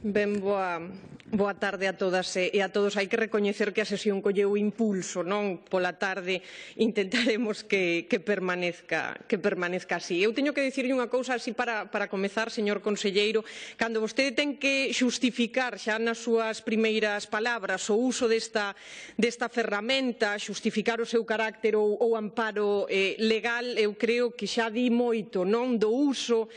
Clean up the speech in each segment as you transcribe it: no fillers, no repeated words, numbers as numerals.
Ben, boa tarde a todas e a todos. Hai que recoñecer que a sesión colleu impulso, non? Pola tarde intentaremos que permanezca así. Eu teño que dicirlle unha cousa así para comezar, señor conselleiro. Cando vostede ten que xustificar xa nas súas primeiras palabras o uso desta ferramenta, xustificar o seu carácter ou amparo legal, eu creo que xa di moito, non? Do uso,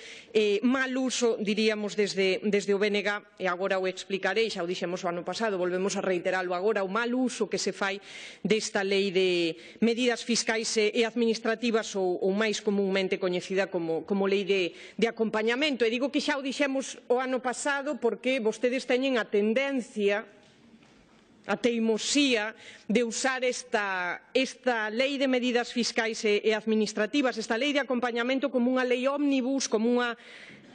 mal uso, diríamos, desde o BNG, e agora o explicarei, xa o dixemos o ano pasado, volvemos a reiteralo agora, o mal uso que se fai desta lei de medidas fiscais e administrativas ou máis comúnmente coñecida como lei de acompañamento. E digo que xa o dixemos o ano pasado porque vostedes teñen a tendencia, a teimosía de usar esta lei de medidas fiscais e administrativas, esta lei de acompañamento como unha lei ómnibus, como unha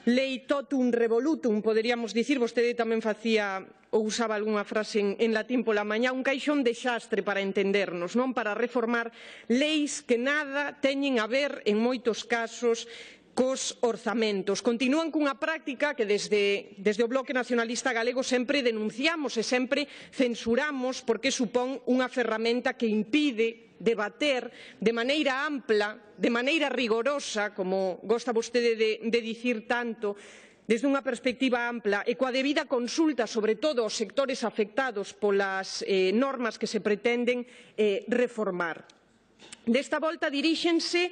lei totum revolutum, poderíamos dicir. Vostede tamén facía ou usaba algunha frase en latín pola mañá, un caixón de xastre para entendernos, non? Para reformar leis que nada teñen a ver, en moitos casos, cos orzamentos. Continúan cunha práctica que desde o Bloque Nacionalista Galego sempre denunciamos e sempre censuramos porque supón unha ferramenta que impide debater de maneira ampla, de maneira rigorosa, como gosta vostede de dicir tanto, desde unha perspectiva ampla e coa debida consulta, sobre todo aos sectores afectados polas normas que se pretenden reformar. Desta volta diríxense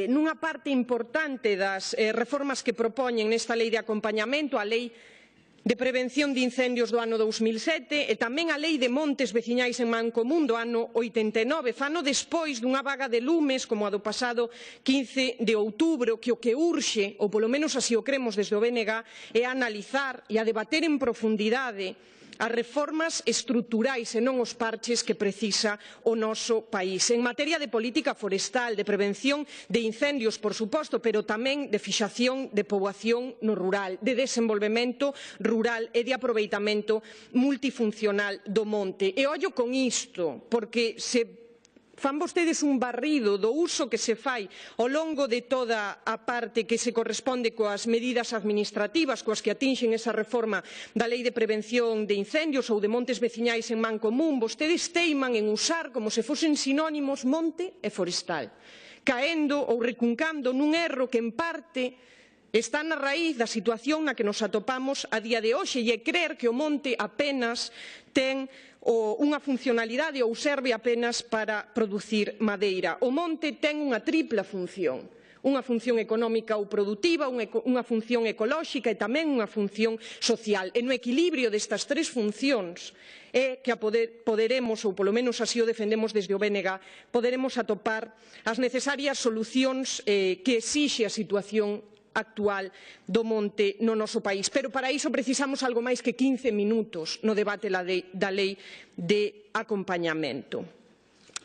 nunha parte importante das reformas que propoñen nesta lei de acompañamento, a lei de prevención de incendios do ano 2007 e tamén a lei de montes veciñais en Mancomún do ano 89, fano despois dunha vaga de lumes como a do pasado 15 de outubro, que o que urxe, ou polo menos así o cremos desde o BNG, é analizar e a debater en profundidade as reformas estruturais e non os parches que precisa o noso país. En materia de política forestal, de prevención de incendios, por suposto, pero tamén de fixación de poboación no rural, de desenvolvemento rural e de aproveitamento multifuncional do monte. E ollo con isto, porque se fan vostedes un barrido do uso que se fai ao longo de toda a parte que se corresponde coas medidas administrativas coas que atinxen esa reforma da Lei de Prevención de Incendios ou de montes veciñais en Mancomún. Vostedes teiman en usar como se fosen sinónimos monte e forestal, caendo ou recuncando nun erro que en parte está na raíz da situación na que nos atopamos a día de hoxe, e é crer que o monte apenas ten unha funcionalidade ou serve apenas para producir madeira. O monte ten unha tripla función: unha función económica ou produtiva, unha función ecolóxica e tamén unha función social. E no equilibrio destas tres funcións é que poderemos, ou polo menos así o defendemos desde o BNG, poderemos atopar as necesarias solucións que exixe a situación actual do monte no noso país. Pero para iso precisamos algo máis que 15 minutos no debate da lei de acompañamento.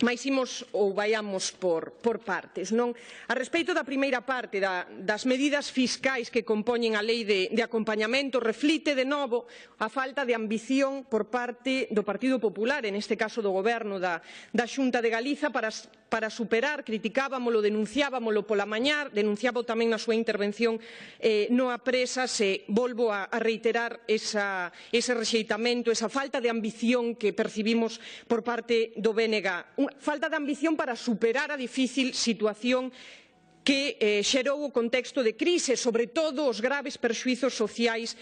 Mais imos ou vaiamos por partes, non? A respecto da primeira parte, das medidas fiscais que compoñen a lei de acompañamento, reflite de novo a falta de ambición por parte do Partido Popular, en este caso do Goberno da Xunta de Galiza, para superar, criticábamolo, denunciábamolo pola mañá, denunciábao tamén na súa intervención no Apresas, e volvo a reiterar ese rexeitamento, esa falta de ambición que percibimos por parte do BNG. Falta de ambición para superar a difícil situación que xerou o contexto de crise, sobre todo os graves perxuízos sociais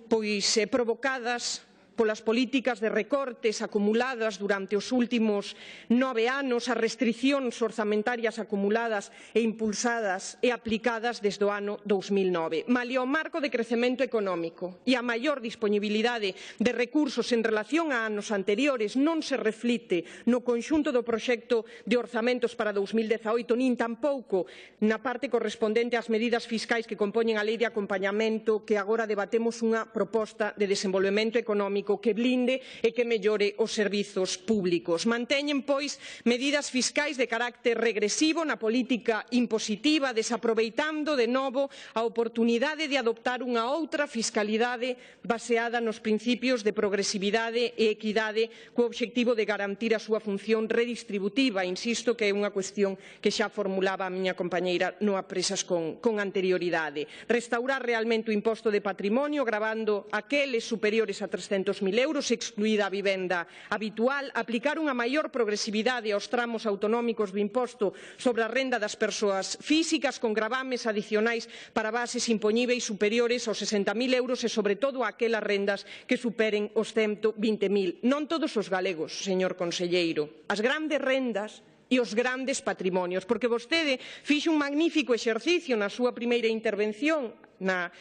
provocadas polas políticas de recortes acumuladas durante os últimos 9 anos, as restricións orzamentarias acumuladas e impulsadas e aplicadas desde o ano 2009. Malia o marco de crecemento económico e a maior disponibilidade de recursos en relación a anos anteriores non se reflite no conxunto do proxecto de orzamentos para 2018, nin tampouco na parte correspondente ás medidas fiscais que compoñen a lei de acompañamento, que agora debatemos unha proposta de desenvolvemento económico económico que blinde e que mellore os servizos públicos. Manteñen, pois, medidas fiscais de carácter regresivo na política impositiva, desaproveitando de novo a oportunidade de adoptar unha outra fiscalidade baseada nos principios de progresividade e equidade co obxectivo de garantir a súa función redistributiva. Insisto que é unha cuestión que xa formulaba a miña compañeira no Apresas con anterioridade. Restaurar realmente o imposto de patrimonio, gravando aqueles superiores a 300.000 euros, excluída a vivenda habitual, aplicar unha maior progresividade aos tramos autonómicos do imposto sobre a renda das persoas físicas, con gravames adicionais para bases impoñíveis superiores aos 60.000 euros e, sobre todo, aquelas rendas que superen os 120.000. Non todos os galegos, señor conselleiro. As grandes rendas e os grandes patrimonios, porque vostede fixo un magnífico exercicio na súa primeira intervención na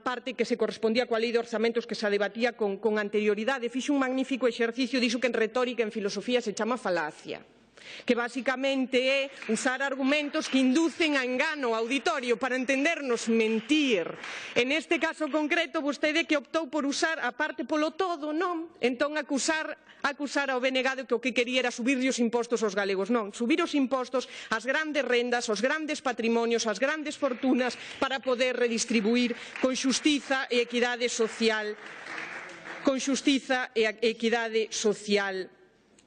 parte que se correspondía coa Lei de Orzamentos que se debatía con anterioridade. Fixo un magnífico exercicio, dixo que en retórica e en filosofía se chama falacia, que basicamente é usar argumentos que inducen a engano ao auditorio para entendernos mentir. En este caso concreto, vostede que optou por usar a parte polo todo, non? Entón acusar ao BNG de que o que quería era subirlle os impostos aos galegos. Non, subir os impostos ás grandes rendas, aos grandes patrimonios, ás grandes fortunas para poder redistribuir con xustiza e equidade social,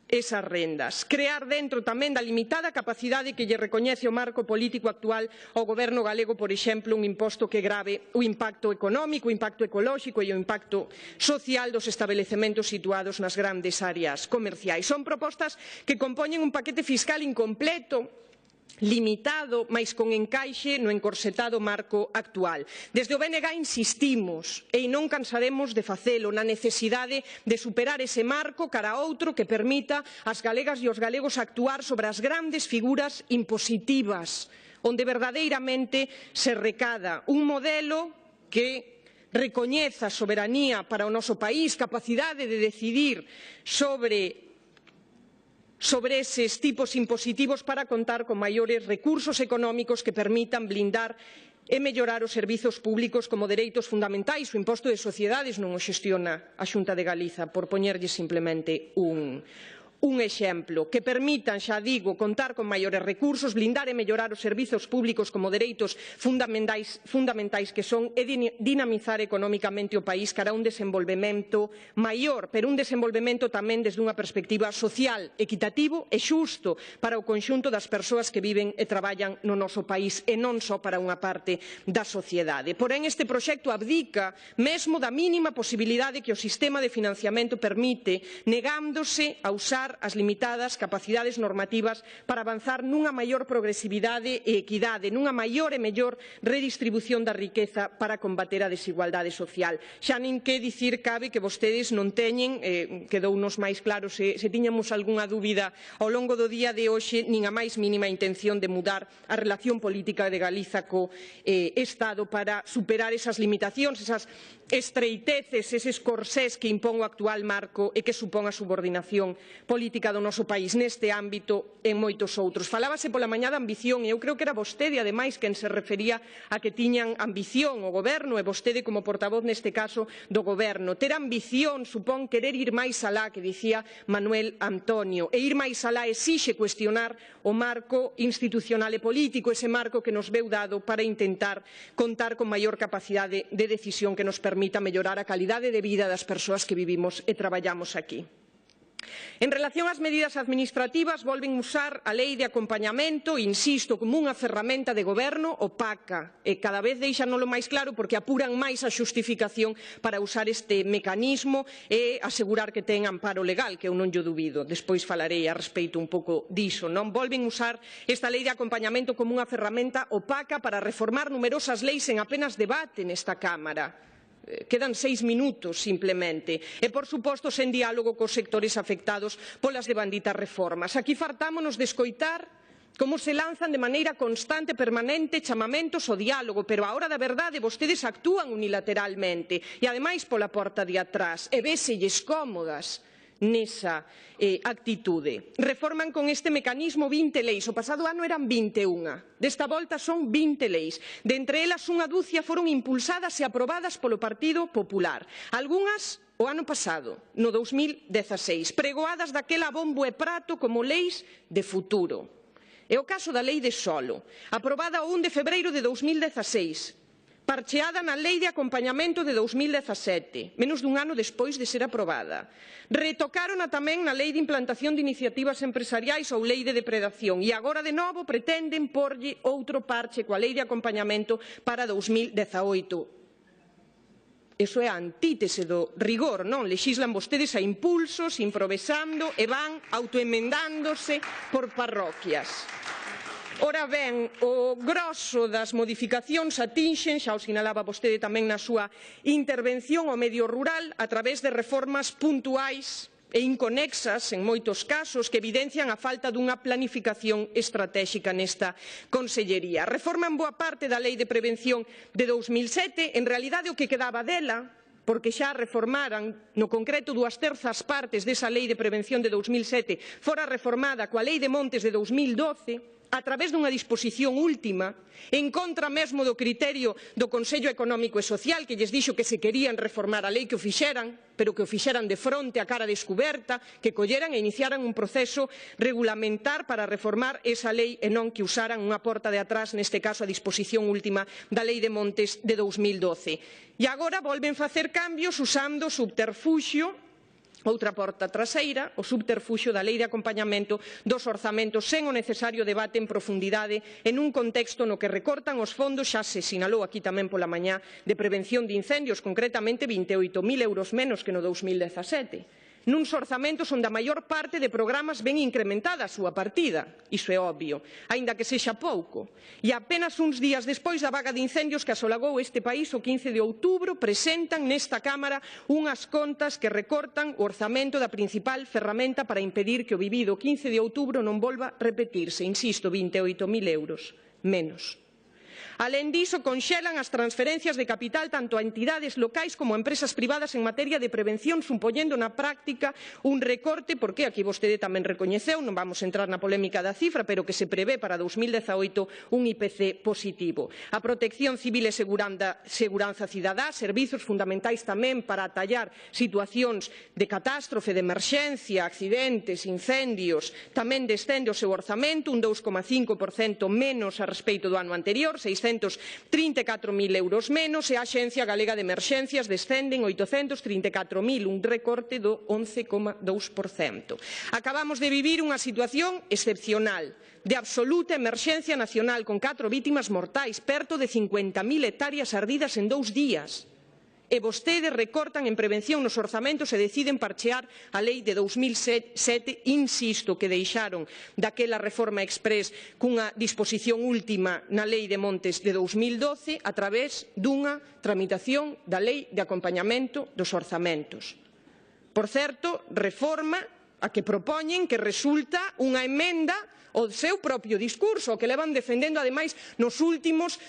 esas rendas. Crear dentro tamén da limitada capacidade que lle recoñece o marco político actual ao Goberno galego, por exemplo, un imposto que grave o impacto económico, o impacto ecolóxico e o impacto social dos establecementos situados nas grandes áreas comerciais. Son propostas que compoñen un paquete fiscal incompleto, limitado, mais con encaixe no encorsetado marco actual. Desde o BNG insistimos, e non cansaremos de facelo, na necesidade de superar ese marco cara a outro que permita ás galegas e aos galegos actuar sobre as grandes figuras impositivas, onde verdadeiramente se recada un modelo que recoñeza soberanía para o noso país, capacidade de decidir sobre eses tipos impositivos para contar con maiores recursos económicos que permitan blindar e mellorar os servizos públicos como dereitos fundamentais. O imposto de sociedades non o xestiona a Xunta de Galiza, por poñerlle simplemente un exemplo, que permitan, xa digo, contar con maiores recursos, blindar e mellorar os servizos públicos como dereitos fundamentais que son, e dinamizar económicamente o país cara a un desenvolvemento maior, pero un desenvolvemento tamén desde unha perspectiva social, equitativo e xusto para o conxunto das persoas que viven e traballan no noso país e non só para unha parte da sociedade. Porén, este proxecto abdica mesmo da mínima posibilidade que o sistema de financiamento permite, negándose a usar as limitadas capacidades normativas para avanzar nunha maior progresividade e equidade, nunha maior e mellor redistribución da riqueza para combater a desigualdade social. Xa nin que dicir cabe que vostedes non teñen, quedounos máis claro se tiñamos algunha dúbida ao longo do día de hoxe, nin a máis mínima intención de mudar a relación política de Galiza co Estado para superar esas limitacións, esas estreiteces, eses corsés que impón o actual marco e que supón a subordinación política do noso país neste ámbito e en moitos outros. Falábase pola mañá de ambición e eu creo que era vostede, ademais, quen se refería a que tiñan ambición o Goberno e vostede como portavoz neste caso do Goberno. Ter ambición supón querer ir máis alá, que dicía Manuel Antonio, e ir máis alá exixe cuestionar o marco institucional e político, ese marco que nos veu dado para intentar contar con maior capacidade de decisión que nos permita mellorar a calidade de vida das persoas que vivimos e traballamos aquí. En relación ás medidas administrativas, volven usar a lei de acompañamento, insisto, como unha ferramenta de goberno opaca, e cada vez deixanolo máis claro porque apuran máis a xustificación para usar este mecanismo e asegurar que ten amparo legal, que eu non llo dubido. Despois falarei a respecto un pouco diso. Non volven usar esta lei de acompañamento como unha ferramenta opaca para reformar numerosas leis en apenas debate nesta Cámara. Quedan 6 minutos, simplemente. E, por suposto, sen diálogo cos sectores afectados polas devanditas reformas. Aquí fartámonos de escoitar como se lanzan de maneira constante e permanente chamamentos ao diálogo, pero á hora da verdade vostedes actúan unilateralmente e, ademais, pola porta de atrás, e véselles cómodas. nesa actitude. Reforman con este mecanismo 20 leis. O pasado ano eran 21. Desta volta son 20 leis. De entre elas, unha dúcia foron impulsadas e aprobadas polo Partido Popular. Algunhas o ano pasado, no 2016, pregoadas daquela bombo e prato como leis de futuro. É o caso da Lei de Solo, aprobada o 1 de febreiro de 2016, parcheada na Lei de Acompañamento de 2017, menos dun ano despois de ser aprobada. Retocárona tamén na Lei de Implantación de Iniciativas Empresariais ou Lei de Depredación e agora de novo pretenden porlle outro parche coa Lei de Acompañamento para 2018. Iso é a antítese do rigor, non? Lexislan vostedes a impulsos, improvisando e van autoemendándose por parroquias. Ora ben, o groso das modificacións atinxen, xa o sinalaba vostede tamén na súa intervención, o medio rural a través de reformas puntuais e inconexas, en moitos casos, que evidencian a falta dunha planificación estratégica nesta consellería. Reforman boa parte da Lei de Prevención de 2007, en realidade o que quedaba dela, porque xa reformaran, no concreto, 2/3 partes desa Lei de Prevención de 2007, fora reformada coa Lei de Montes de 2012, a través dunha disposición última, en contra mesmo do criterio do Consello Económico e Social, que lles dixo que se querían reformar a lei que o fixeran, pero que o fixeran de fronte a cara descuberta, que colleran e iniciaran un proceso regulamentar para reformar esa lei e non que usaran unha porta de atrás, neste caso a disposición última da Lei de Montes de 2012. E agora volven facer cambios usando o subterfuxio, outra porta traseira, o subterfuxio da Lei de Acompañamento dos orzamentos sen o necesario debate en profundidade en un contexto no que recortan os fondos, xa se sinalou aquí tamén pola mañá, de prevención de incendios, concretamente 28.000 euros menos que no 2017. Nuns orzamentos onde a maior parte de programas ven incrementada a súa partida, iso é obvio, aínda que sexa pouco. E apenas uns días despois da vaga de incendios que asolagou este país o 15 de outubro, presentan nesta Cámara unhas contas que recortan o orzamento da principal ferramenta para impedir que o vivido 15 de outubro non volva a repetirse, insisto, 28.000 euros menos. Alén diso, conxelan as transferencias de capital tanto a entidades locais como a empresas privadas en materia de prevención, supoñendo na práctica un recorte, porque aquí vostede tamén recoñeceu, non vamos a entrar na polémica da cifra, pero que se prevé para 2018 un IPC positivo. A protección civil e seguranza cidadá, servizos fundamentais tamén para atallar situacións de catástrofe, de emerxencia, accidentes, incendios, tamén descende o seu orzamento, un 2,5% menos a respecto do ano anterior, 634.000 euros menos, e a Axencia Galega de Emerxencias descenden 834.000, un recorte do 11,2%. Acabamos de vivir unha situación excepcional, de absoluta emerxencia nacional, con 4 vítimas mortais, perto de 50.000 hectáreas ardidas en 2 días. E vostedes recortan en prevención nos orzamentos e deciden parchear a lei de 2007, insisto, que deixaron daquela reforma exprés cunha disposición última na lei de Montes de 2012 a través dunha tramitación da lei de acompañamento dos orzamentos. Por certo, reforma a que propoñen que resulta unha emenda ao seu propio discurso, que levan defendendo, ademais, nos últimos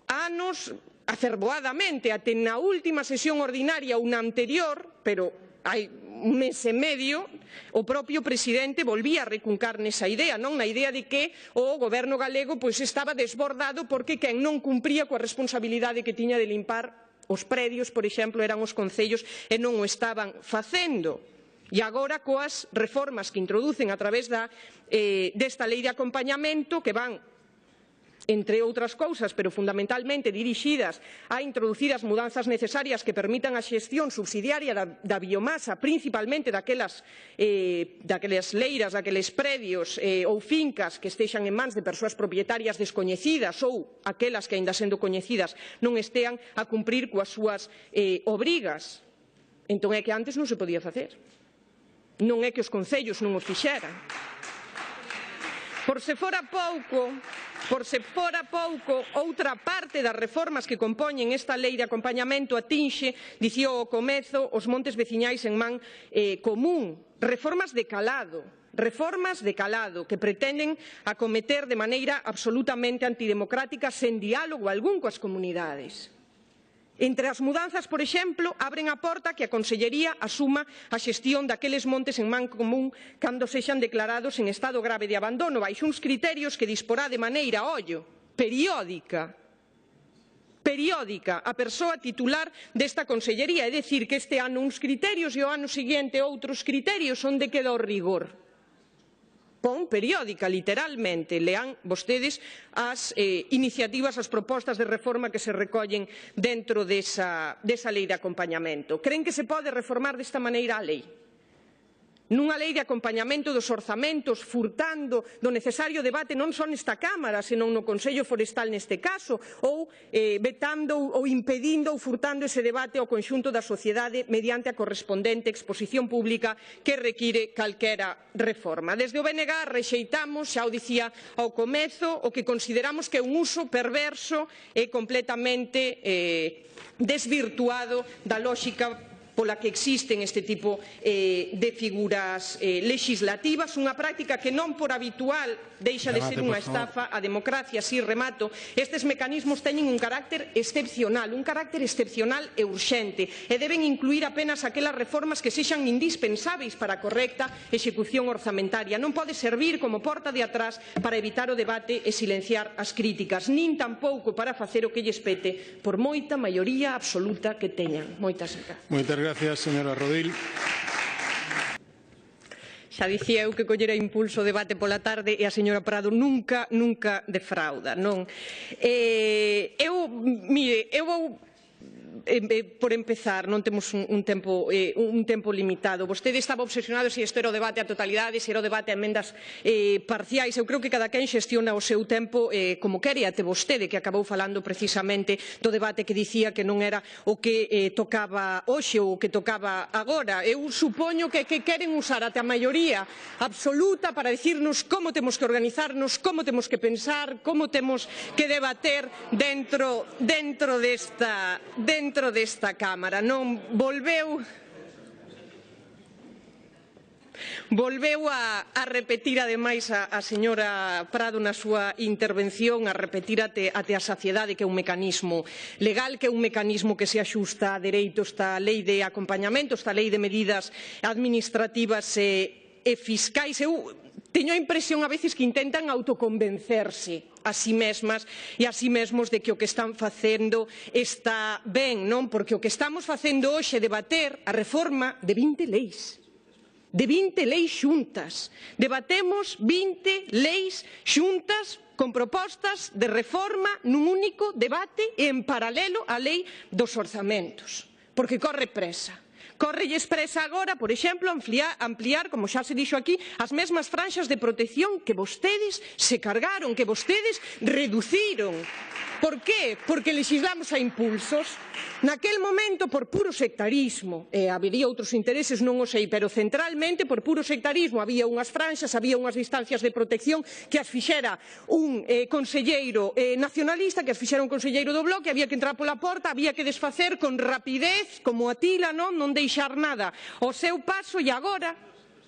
anos acerboadamente, até na última sesión ordinaria ou na anterior, pero hai un mes e medio, o propio presidente volvía a recuncar nesa idea, non na idea de que o goberno galego estaba desbordado porque quen non cumpría coa responsabilidade que tiña de limpar os predios, por exemplo, eran os concellos e non o estaban facendo. E agora, coas reformas que introducen a través desta lei de acompañamento, que van, entre outras cousas, pero fundamentalmente dirixidas a introducir as mudanzas necesarias que permitan a xestión subsidiaria da biomasa, principalmente daquelas leiras, daqueles predios ou fincas que estexan en mans de persoas propietarias descoñecidas ou aquelas que, aínda sendo coñecidas, non estean a cumprir coas súas obrigas. Entón é que antes non se podía facer. Non é que os concellos non o fixeran. Por se fora pouco, outra parte das reformas que compoñen esta lei de acompañamento atinxe, dicía ao comezo, os montes veciñais en man común. Reformas de calado que pretenden acometer de maneira absolutamente antidemocrática, sen diálogo algún coas comunidades. Entre as mudanzas, por exemplo, abren a porta que a Consellería asuma a xestión daqueles montes en man común cando sexan declarados en estado grave de abandono, baixo uns criterios que disporá de maneira, ollo, periódica a persoa titular desta Consellería. É dicir, que este ano uns criterios e o ano seguinte outros criterios. Onde queda o rigor? Pon periódica, literalmente. Lean vostedes as iniciativas, as propostas de reforma que se recollen dentro desa lei de acompañamento. Cren que se pode reformar desta maneira a lei? Nunha lei de acompañamento dos orzamentos, furtando do necesario debate non só nesta Cámara, senón no Consello Forestal neste caso, ou vetando ou impedindo ou furtando ese debate ao conxunto da sociedade mediante a correspondente exposición pública que require calquera reforma. Desde o BNG rexeitamos, xa o dicía ao comezo, o que consideramos que é un uso perverso e completamente desvirtuado da lóxica pola que existen este tipo de figuras legislativas, unha práctica que non por habitual deixa de ser unha estafa á democracia. Si remato, estes mecanismos teñen un carácter excepcional e urxente, e deben incluir apenas aquelas reformas que sexan indispensáveis para a correcta execución orzamentaria. Non pode servir como porta de atrás para evitar o debate e silenciar as críticas, nin tampouco para facer o que lles pete, por moita maioría absoluta que teñan. Moitas gracias. Gracias, señora Rodil. Xa dicía eu que collera impulso o debate pola tarde e a señora Prado nunca defrauda, non? Eu vou por empezar, non temos un tempo limitado. Vostede estaba obsesionado se isto era o debate a totalidade, se era o debate a emendas parciais. Eu creo que cada quen xestiona o seu tempo como quere, até vostede, que acabou falando precisamente do debate que dicía que non era o que tocaba hoxe ou o que tocaba agora. Eu supoño que queren usar até a maioría absoluta para dicirnos como temos que organizarnos, como temos que pensar, como temos que debater dentro desta Cámara. Non volveu a repetir, ademais, a señora Prado na súa intervención, a repetir até a saciedade que é un mecanismo legal, que é un mecanismo que se axusta a dereito, esta lei de acompañamento, esta lei de medidas administrativas e fiscais. Eu teño a impresión a veces que intentan autoconvencerse a si mesmas e a si mesmos de que o que están facendo está ben, non? Porque o que estamos facendo hoxe é debater a reforma de 20 leis. De 20 leis xuntas. Debatemos 20 leis xuntas con propostas de reforma nun único debate e en paralelo á lei dos orzamentos. Porque corre presa. Correlle expresa agora, por exemplo, ampliar, como xa se dixo aquí, as mesmas franxas de protección que vostedes se cargaron, que vostedes reduciron. Por qué? Porque legislamos a impulsos. Naquel momento, por puro sectarismo, e habería outros intereses, non o sei, pero centralmente por puro sectarismo, había unhas franxas, había unhas distancias de protección que as fixera un conselleiro nacionalista, que as fixera un conselleiro do Bloque, había que entrar pola porta, había que desfacer con rapidez, como Atila, non deixar nada ao seu paso. E agora,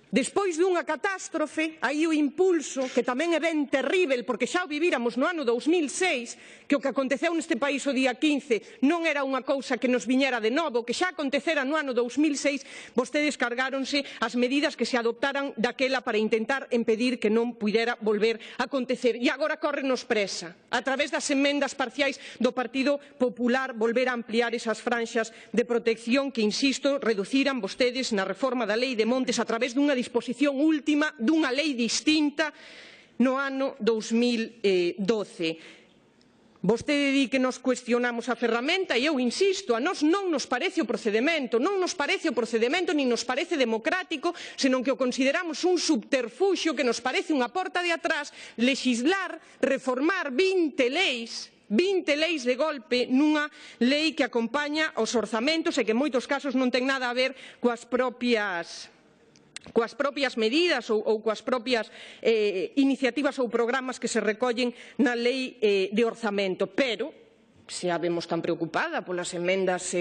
despois dunha catástrofe, aí o impulso, que tamén é ben terrível, porque xa o vivíramos no ano 2006, que o que aconteceu neste país o día 15 non era unha cousa que nos viñera de novo, que xa acontecera no ano 2006, vostedes cargáronse as medidas que se adoptaran daquela para intentar impedir que non pudera volver a acontecer. E agora córrenos presa, a través das emendas parciais do Partido Popular, volver a ampliar esas franxas de protección que, insisto, reduciran vostedes na reforma da Lei de Montes a través dunha disposición última dunha lei distinta no ano 2012. Vostede di que nos cuestionamos a ferramenta e eu insisto, a nós non nos parece o procedemento, nin nos parece democrático, senón que o consideramos un subterfuxio, que nos parece unha porta de atrás, legislar, reformar 20 leis de golpe nunha lei que acompaña os orzamentos e que en moitos casos non ten nada a ver coas propias medidas ou coas propias iniciativas ou programas que se recollen na lei de orzamento. Pero xa vemos tan preocupada polas emendas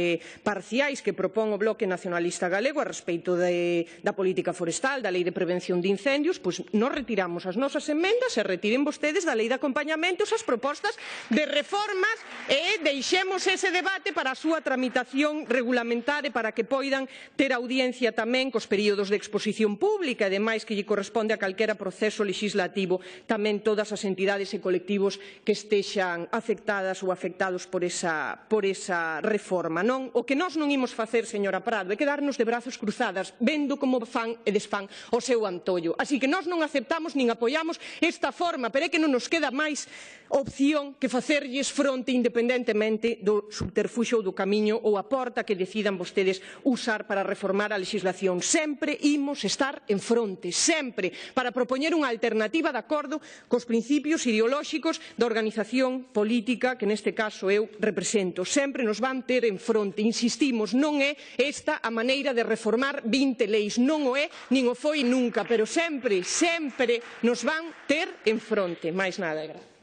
parciais que propón o Bloque Nacionalista Galego a respecto da política forestal, da Lei de Prevención de Incendios, pois non retiramos as nosas emendas e retiren vostedes da Lei de Acompañamento as propostas de reformas e deixemos ese debate para a súa tramitación regulamentar e para que poidan ter audiencia tamén cos períodos de exposición pública e demais que lle corresponde a calquera proceso legislativo, tamén todas as entidades e colectivos que estexan afectadas ou afectados por esa reforma. O que nós non imos facer, señora Prado, é quedarnos de brazos cruzadas vendo como fan e desfán o seu antollo. Así que nós non aceptamos nin apoiamos esta forma, pero é que non nos queda máis opción que facerlles fronte independentemente do subterfuxo ou do camiño ou a porta que decidan vostedes usar para reformar a legislación. Sempre imos estar en fronte, sempre, para propoñer unha alternativa de acordo cos principios ideolóxicos da organización política que neste caso eu represento. Sempre nos van ter en fronte. Insistimos, non é esta a maneira de reformar 20 leis, non o é, nin o foi nunca, pero sempre, sempre nos van ter en fronte. Máis nada, gracias.